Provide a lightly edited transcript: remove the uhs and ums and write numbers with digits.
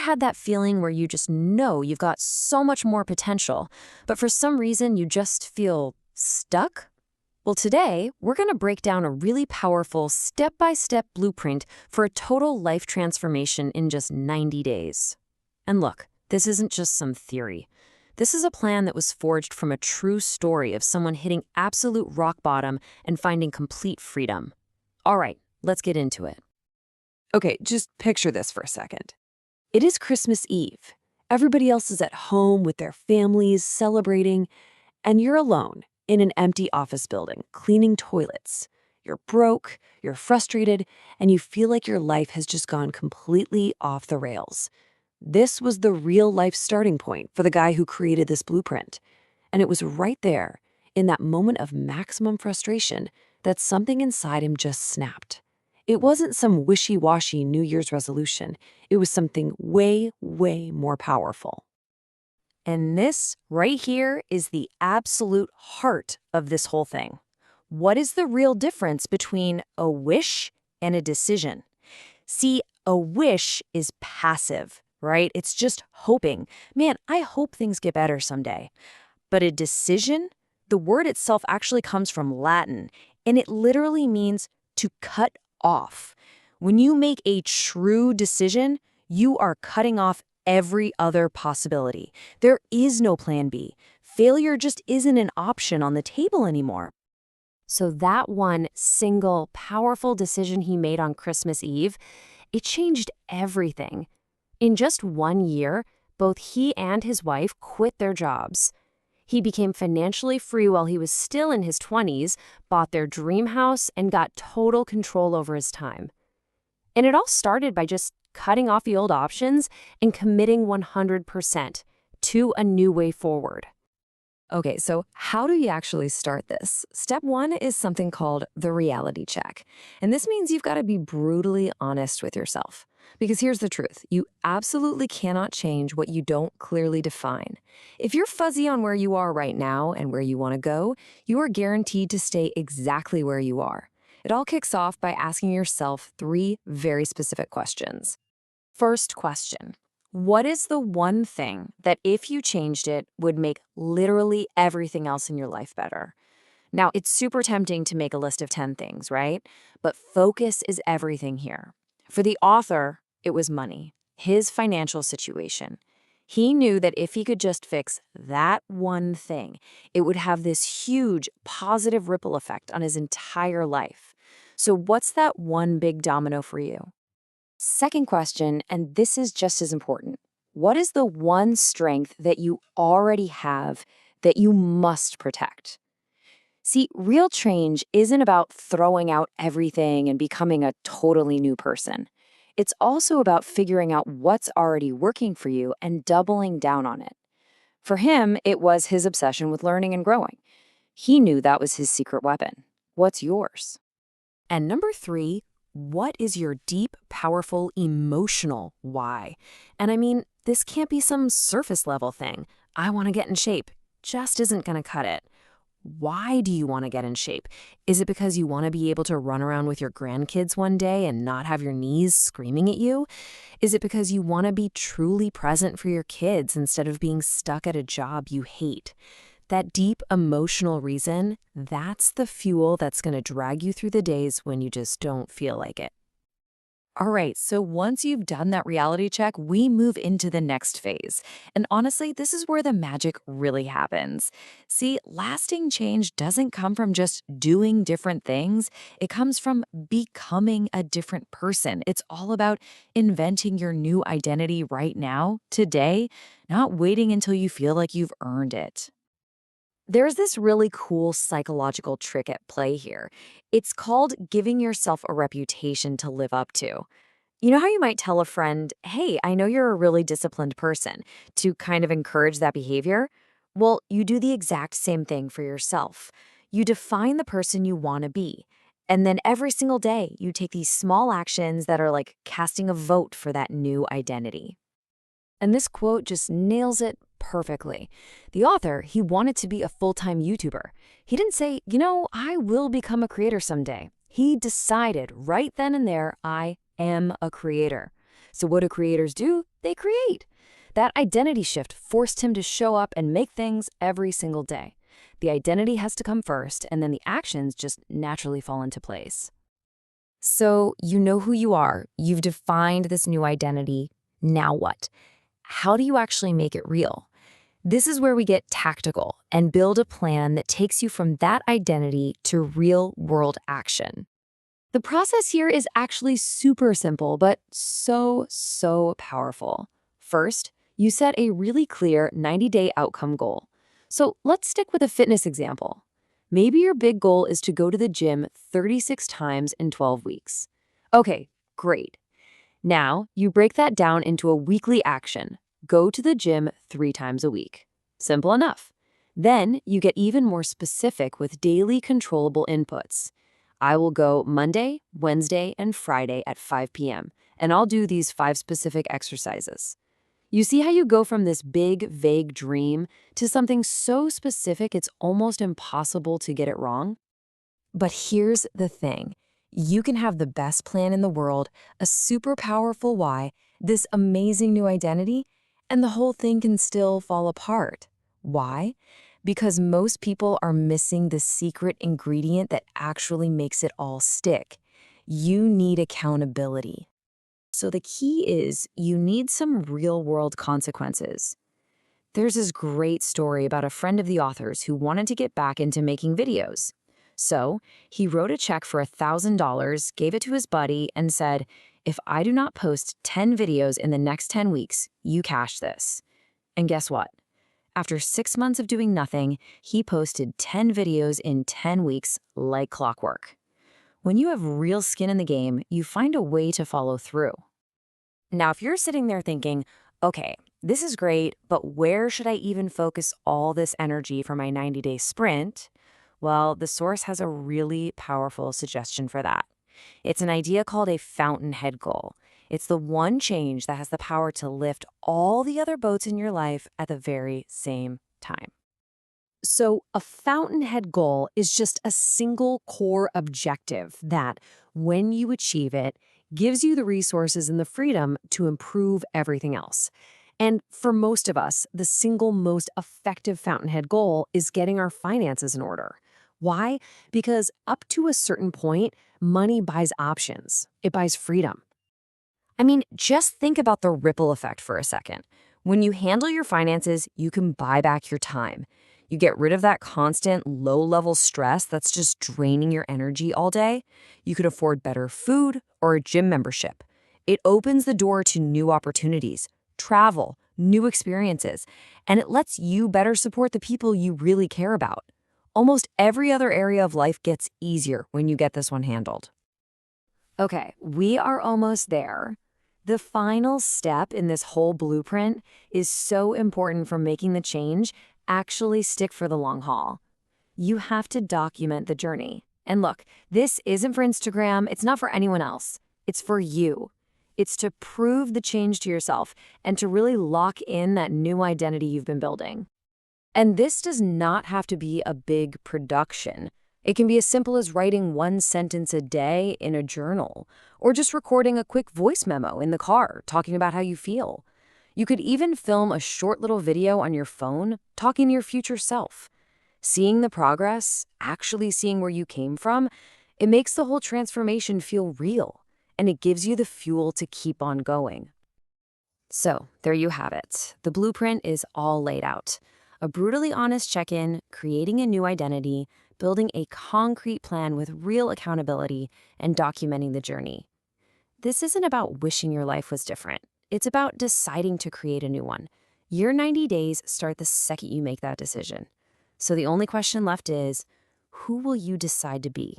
had that feeling where you just know you've got so much more potential, but for some reason you just feel stuck? Well, today, we're going to break down a really powerful step-by-step blueprint for a total life transformation in just 90 days. And look, this isn't just some theory. This is a plan that was forged from a true story of someone hitting absolute rock bottom and finding complete freedom. All right, let's get into it. Okay, just picture this for a second. It is Christmas Eve. Everybody else is at home with their families celebrating, and you're alone in an empty office building cleaning toilets. You're broke, you're frustrated, and you feel like your life has just gone completely off the rails. This was the real-life starting point for the guy who created this blueprint. And it was right there, in that moment of maximum frustration, that something inside him just snapped. It wasn't some wishy-washy New Year's resolution. It was something way, way more powerful. And this right here is the absolute heart of this whole thing. What is the real difference between a wish and a decision? See, a wish is passive, right? It's just hoping. Man, I hope things get better someday. But a decision, the word itself actually comes from Latin, and it literally means to cut off. When you make a true decision, you are cutting off every other possibility. There is no plan B. Failure just isn't an option on the table anymore. So that one single, powerful decision he made on Christmas Eve, it changed everything. In just 1 year, both he and his wife quit their jobs. He became financially free while he was still in his 20s, bought their dream house, and got total control over his time. And it all started by just cutting off the old options and committing 100% to a new way forward. Okay, so how do you actually start this? Step one is something called the reality check. And this means you've got to be brutally honest with yourself. Because here's the truth, you absolutely cannot change what you don't clearly define. If you're fuzzy on where you are right now and where you want to go, you are guaranteed to stay exactly where you are. It all kicks off by asking yourself 3 very specific questions. First question. What is the one thing that if you changed it would make literally everything else in your life better? Now, it's super tempting to make a list of 10 things, right? But focus is everything here. For the author, it was money, his financial situation. He knew that if he could just fix that one thing, it would have this huge positive ripple effect on his entire life. So what's that one big domino for you? Second question, and this is just as important. What is the one strength that you already have that you must protect? See, real change isn't about throwing out everything and becoming a totally new person. It's also about figuring out what's already working for you and doubling down on it. For him, it was his obsession with learning and growing. He knew that was his secret weapon. What's yours? And number 3, what is your deep, powerful, emotional why? And I mean, this can't be some surface level thing. I want to get in shape. Just isn't going to cut it. Why do you want to get in shape? Is it because you want to be able to run around with your grandkids one day and not have your knees screaming at you? Is it because you want to be truly present for your kids instead of being stuck at a job you hate? That deep emotional reason, that's the fuel that's going to drag you through the days when you just don't feel like it. All right, so once you've done that reality check, we move into the next phase. And honestly, this is where the magic really happens. See, lasting change doesn't come from just doing different things. It comes from becoming a different person. It's all about inventing your new identity right now, today, not waiting until you feel like you've earned it. There's this really cool psychological trick at play here. It's called giving yourself a reputation to live up to. You know how you might tell a friend, hey, I know you're a really disciplined person, to kind of encourage that behavior? Well, you do the exact same thing for yourself. You define the person you want to be. And then every single day, you take these small actions that are like casting a vote for that new identity. And this quote just nails it perfectly. The author, he wanted to be a full-time YouTuber. He didn't say, I will become a creator someday. He decided right then and there, I am a creator. So what do creators do? They create. That identity shift forced him to show up and make things every single day. The identity has to come first, and then the actions just naturally fall into place. So you know who you are. You've defined this new identity. Now what? How do you actually make it real? This is where we get tactical and build a plan that takes you from that identity to real-world action. The process here is actually super simple, but so powerful. First, you set a really clear 90-day outcome goal. So let's stick with a fitness example. Maybe your big goal is to go to the gym 36 times in 12 weeks. Okay, great. Now, you break that down into a weekly action. Go to the gym 3 times a week. Simple enough. Then you get even more specific with daily controllable inputs. I will go Monday, Wednesday, and Friday at 5 p.m., and I'll do these 5 specific exercises. You see how you go from this big, vague dream to something so specific it's almost impossible to get it wrong? But here's the thing. You can have the best plan in the world, a super powerful why, this amazing new identity, and the whole thing can still fall apart. Why? Because most people are missing the secret ingredient that actually makes it all stick. You need accountability. So the key is you need some real-world consequences. There's this great story about a friend of the author's who wanted to get back into making videos. So he wrote a check for $1,000, gave it to his buddy, and said, "If I do not post 10 videos in the next 10 weeks, you cash this." And guess what? After 6 months of doing nothing, he posted 10 videos in 10 weeks like clockwork. When you have real skin in the game, you find a way to follow through. Now, if you're sitting there thinking, okay, this is great, but where should I even focus all this energy for my 90-day sprint? Well, the source has a really powerful suggestion for that. It's an idea called a fountainhead goal. It's the one change that has the power to lift all the other boats in your life at the very same time. So, a fountainhead goal is just a single core objective that, when you achieve it, gives you the resources and the freedom to improve everything else. And for most of us, the single most effective fountainhead goal is getting our finances in order. Why? Because up to a certain point, money buys options. It buys freedom. I mean, just think about the ripple effect for a second. When you handle your finances, you can buy back your time. You get rid of that constant low-level stress that's just draining your energy all day. You could afford better food or a gym membership. It opens the door to new opportunities, travel, new experiences, and it lets you better support the people you really care about. Almost every other area of life gets easier when you get this one handled. Okay, we are almost there. The final step in this whole blueprint is so important for making the change actually stick for the long haul. You have to document the journey. And look, this isn't for Instagram, it's not for anyone else. It's for you. It's to prove the change to yourself and to really lock in that new identity you've been building. And this does not have to be a big production. It can be as simple as writing 1 sentence a day in a journal, or just recording a quick voice memo in the car talking about how you feel. You could even film a short little video on your phone talking to your future self. Seeing the progress, actually seeing where you came from, it makes the whole transformation feel real, and it gives you the fuel to keep on going. So, there you have it. The blueprint is all laid out. A brutally honest check-in, creating a new identity, building a concrete plan with real accountability, and documenting the journey. This isn't about wishing your life was different. It's about deciding to create a new one. Your 90 days start the second you make that decision. So the only question left is, who will you decide to be?